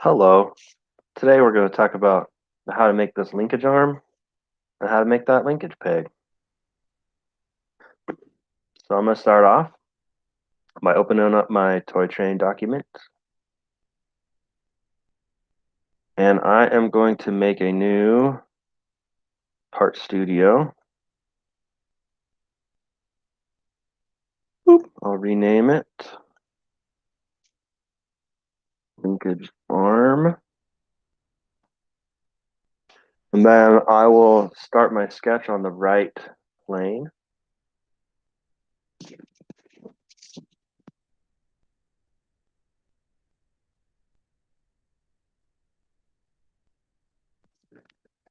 Hello. Today we're going to talk about how to make this linkage arm and how to make that linkage peg. So I'm going to start off by opening up my toy train document. And I am going to make a new part studio. I'll rename it Linkage Arm. And then I will start my sketch on the right plane.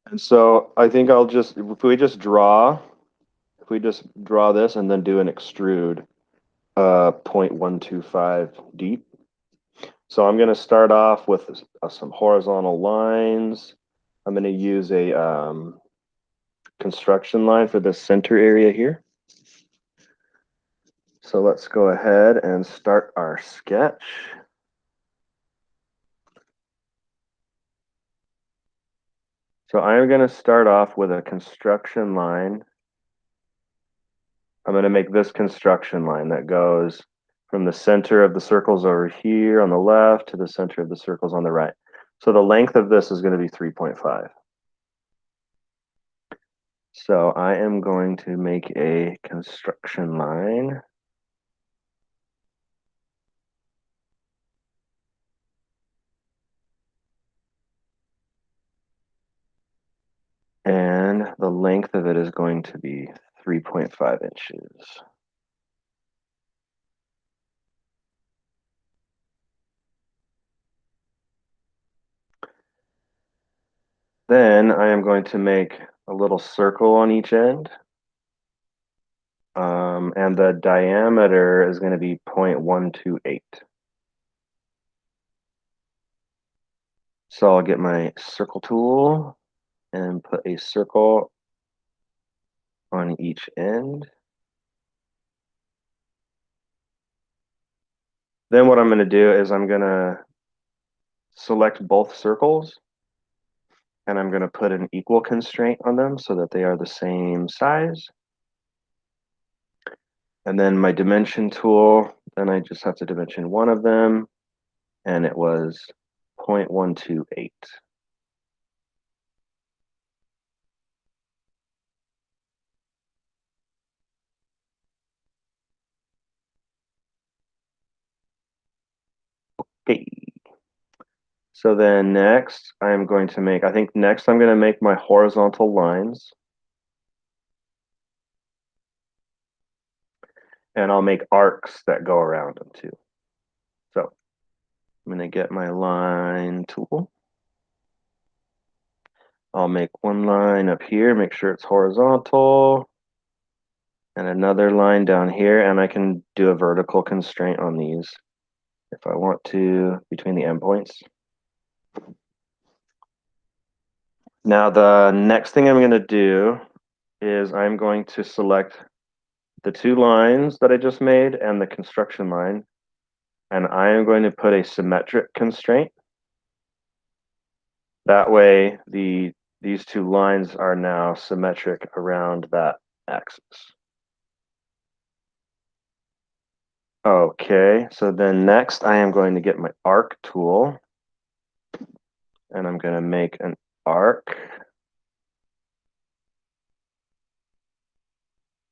And so I think if we just draw this and then do an extrude 0.125 deep. So I'm going to start off with some horizontal lines. I'm going to use a construction line for the center area here. So let's go ahead and start our sketch. So I'm going to start off with a construction line. I'm going to make this construction line that goes from the center of the circles over here on the left to the center of the circles on the right. So the length of this is going to be 3.5. So I am going to make a construction line. And the length of it is going to be 3.5 inches. Then I am going to make a little circle on each end. And the diameter is going to be 0.128. So I'll get my circle tool and put a circle on each end. Then what I'm going to do is I'm going to select both circles and I'm going to put an equal constraint on them so that they are the same size. And then my dimension tool, then I just have to dimension one of them, and it was 0.128. Okay. So then next, I'm going to make, I'm going to make my horizontal lines. And I'll make arcs that go around them too. So I'm going to get my line tool. I'll make one line up here, make sure it's horizontal, and another line down here, and I can do a vertical constraint on these if I want to between the endpoints. Now the next thing I'm going to do is I'm going to select the two lines that I just made and the construction line, and I am going to put a symmetric constraint. That way these two lines are now symmetric around that axis. Okay, so then next I am going to get my arc tool and I'm going to make an arc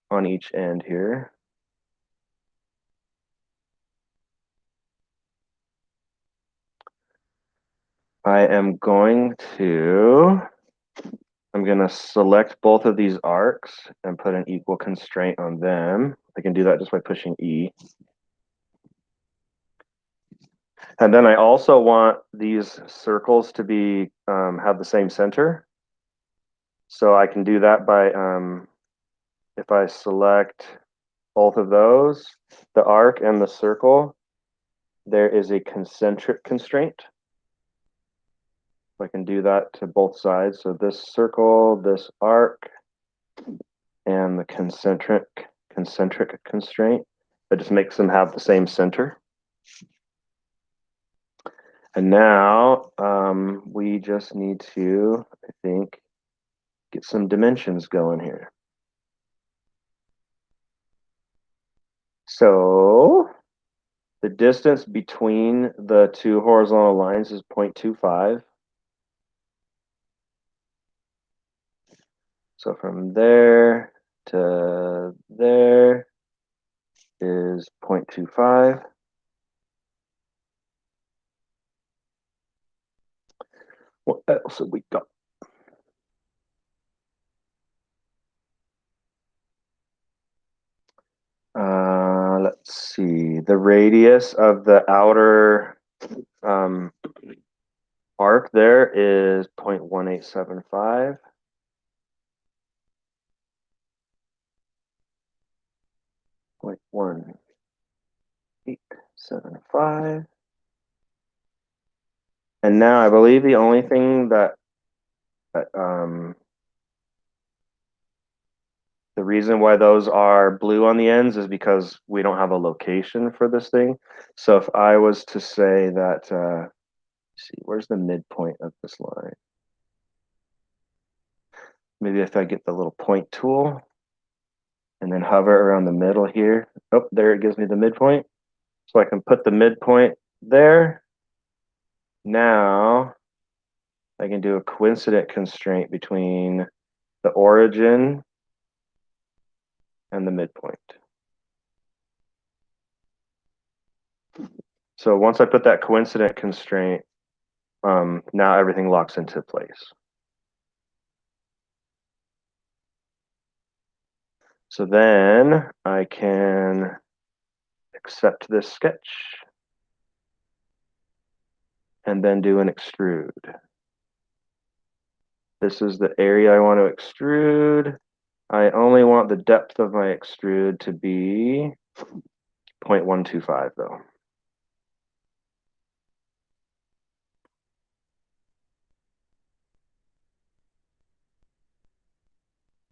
on each end here. I'm going to select both of these arcs and put an equal constraint on them. I can do that just by pushing E. And then I also want these circles to be have the same center. So I can do that by if I select both of those, the arc and the circle, there is a concentric constraint. I can do that to both sides. So this circle, this arc, and the concentric constraint. That just makes them have the same center. And now we just need to, I think, get some dimensions going here. So the distance between the two horizontal lines is 0.25. So from there to there is 0.25. What else have we got? Let's see. The radius of the outer arc there is 0.1875. 0.1875. And now I believe the only thing that the reason why those are blue on the ends is because we don't have a location for this thing. So if I was to say that, see, where's the midpoint of this line? Maybe if I get the little point tool and then hover around the middle here. Oh, there it gives me the midpoint. So I can put the midpoint there. Now I can do a coincident constraint between the origin and the midpoint. So once I put that coincident constraint, now everything locks into place. So then I can accept this sketch and then do an extrude. This is the area I want to extrude. I only want the depth of my extrude to be 0.125 though.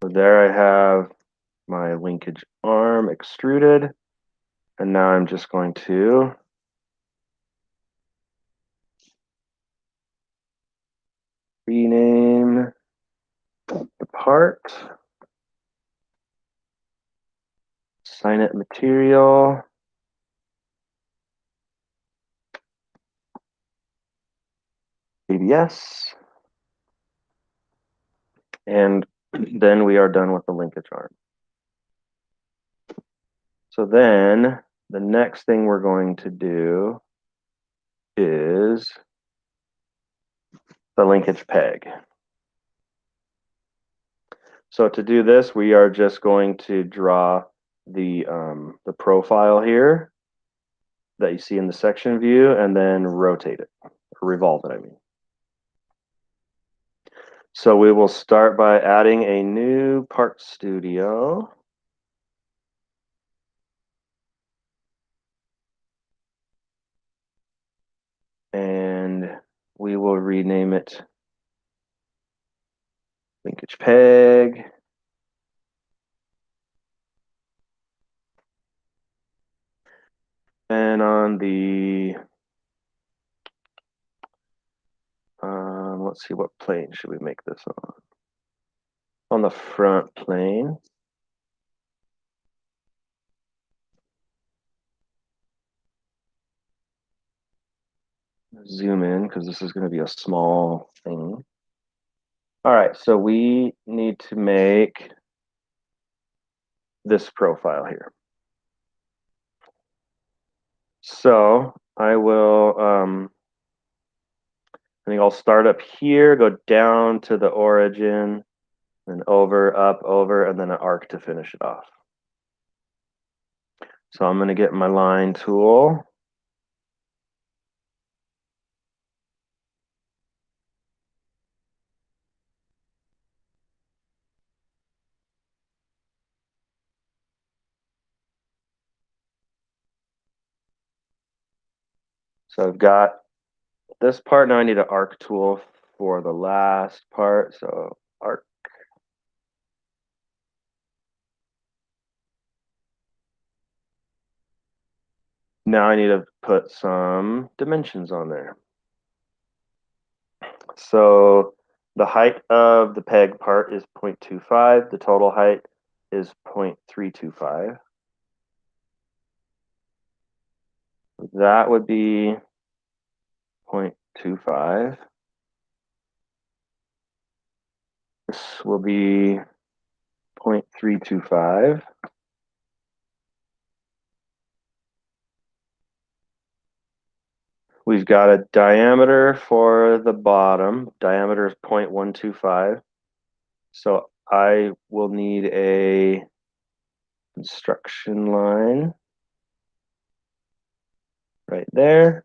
So there I have my linkage arm extruded. And now I'm just going to rename the part, assign it material, ABS, and then we are done with the linkage arm. So then the next thing we're going to do is the linkage peg. So to do this, we are just going to draw the profile here that you see in the section view and then rotate it, or revolve it, I mean. So we will start by adding a new part studio. And we will rename it linkage peg. And on the, let's see, what plane should we make this on? On the front plane. Zoom in because this is going to be a small thing. All right, so we need to make this profile here. So I will, I think I'll start up here, go down to the origin, and over, up, over, and then an arc to finish it off. So I'm going to get my line tool. So I've got this part. Now I need an arc tool for the last part. So arc. Now I need to put some dimensions on there. So the height of the peg part is 0.25. The total height is 0.325. That would be 0.25. This will be 0.325. We've got a diameter for the bottom. Diameter is 0.125. So I will need a construction line right there.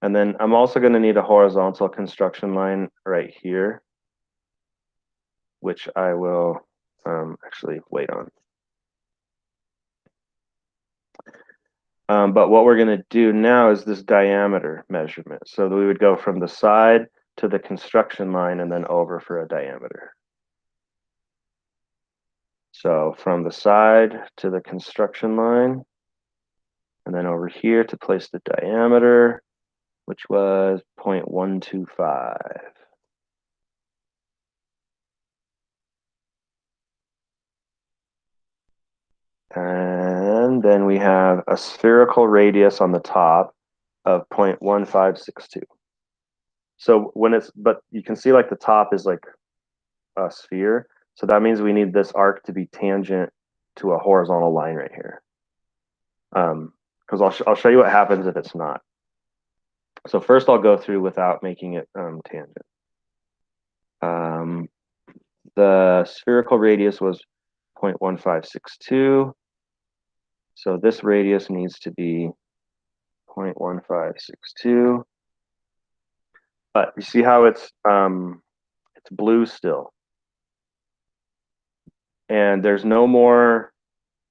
And then I'm also going to need a horizontal construction line right here, which I will actually wait on. But what we're going to do now is this diameter measurement. So we would go from the side to the construction line and then over for a diameter. So from the side to the construction line, and then over here to place the diameter, which was 0.125. And then we have a spherical radius on the top of 0.1562. So when it's, but you can see like the top is like a sphere. So that means we need this arc to be tangent to a horizontal line right here. Because I'll show you what happens if it's not. So first I'll go through without making it tangent. The spherical radius was 0.1562. So this radius needs to be 0.1562. But you see how it's blue still. And there's no more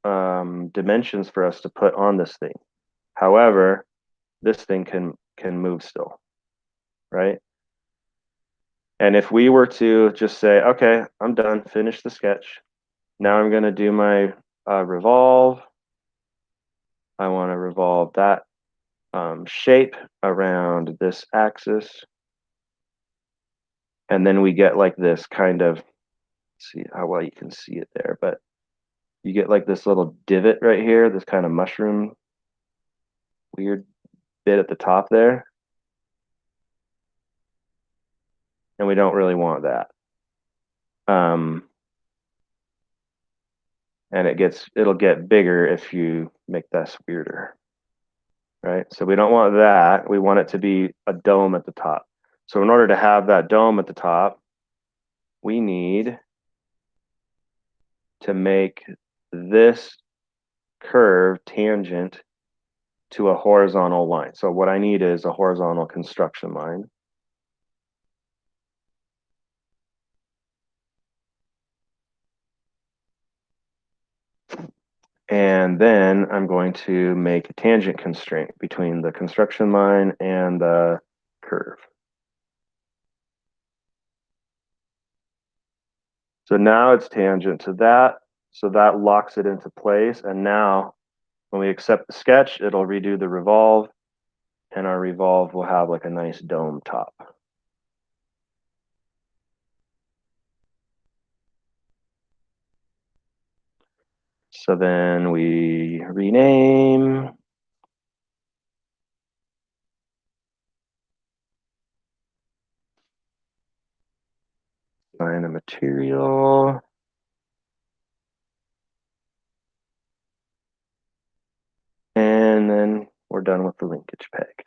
dimensions for us to put on this thing. However, this thing can move still, right? And if we were to just say, okay, I'm done, finish the sketch. Now I'm going to do my revolve. I want to revolve that shape around this axis. And then we get like this kind of, see how well you can see it there, but you get like this little divot right here, this kind of mushroom weird bit at the top there. And we don't really want that. And it'll get bigger if you make this weirder, right? So we don't want that. We want it to be a dome at the top. So in order to have that dome at the top, we need to make this curve tangent to a horizontal line. So what I need is a horizontal construction line. And then I'm going to make a tangent constraint between the construction line and the curve. So now it's tangent to that. So that locks it into place. And now when we accept the sketch, it'll redo the revolve. And our revolve will have like a nice dome top. So then we rename. Find a material. And then we're done with the linkage peg.